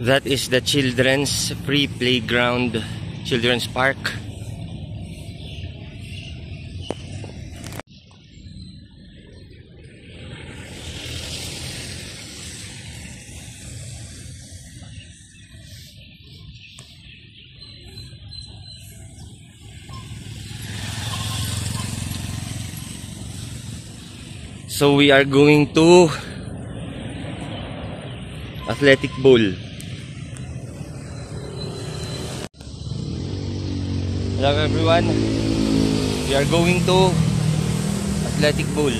That is the children's free playground, children's park. So we are going to Athletic Bowl. Hello everyone, we are going to Athletic Bowl.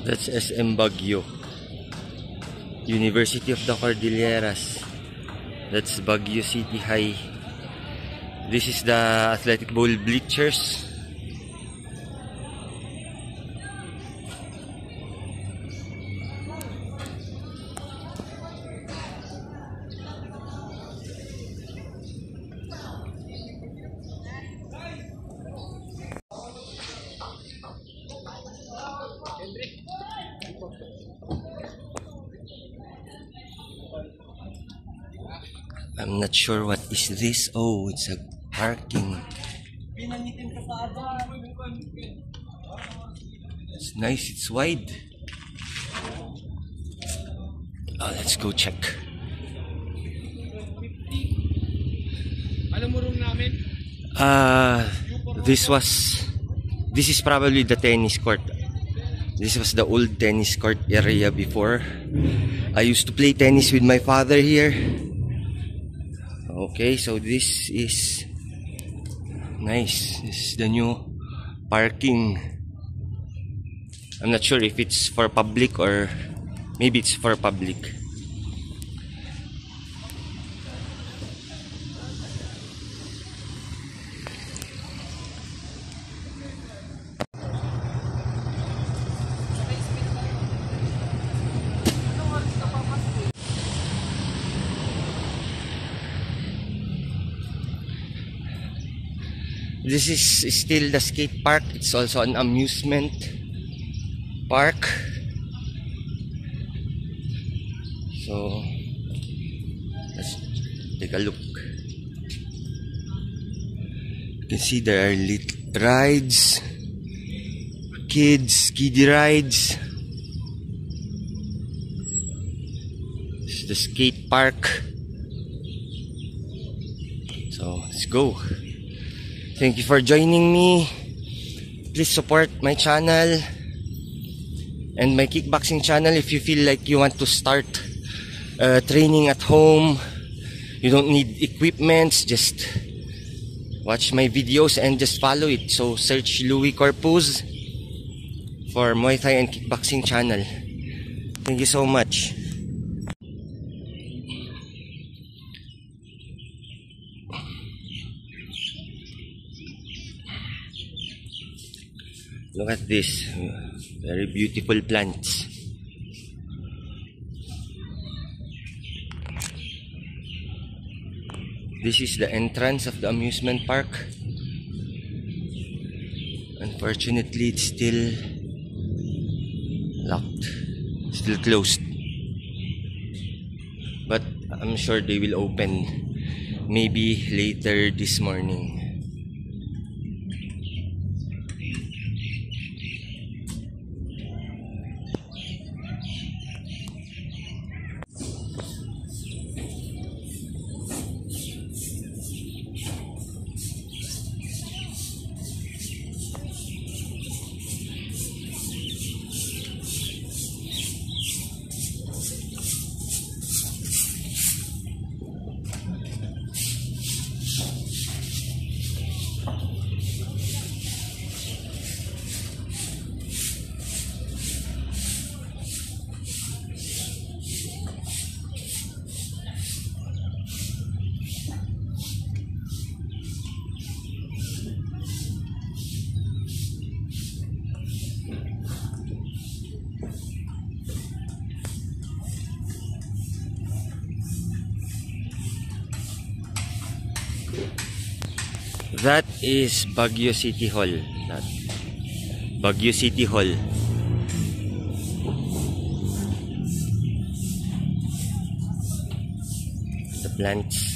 That's SM Baguio, University of the Cordilleras. That's Baguio City High. This is the Athletic Bowl bleachers. I'm not sure what is this. Oh, it's a parking. It's nice, it's wide. Oh, let's go check. This is probably the tennis court. This was the old tennis court area before. I used to play tennis with my father here. Okay, so this is nice. This is the new parking. I'm not sure if it's for public or maybe it's for public. This is still the skate park. It's also an amusement park. So let's take a look. You can see there are little rides, kiddie rides. This is the skate park. So let's go. Thank you for joining me. Please support my channel and my kickboxing channel if you feel like you want to start training at home. You don't need equipments, just watch my videos and just follow it. So search Louis Corpuz for Muay Thai and Kickboxing channel. Thank you so much. Look at this, very beautiful plants. This is the entrance of the amusement park. Unfortunately, it's still locked, still closed. But I'm sure they will open maybe later this morning. That is Baguio City Hall. Baguio City Hall. The plants.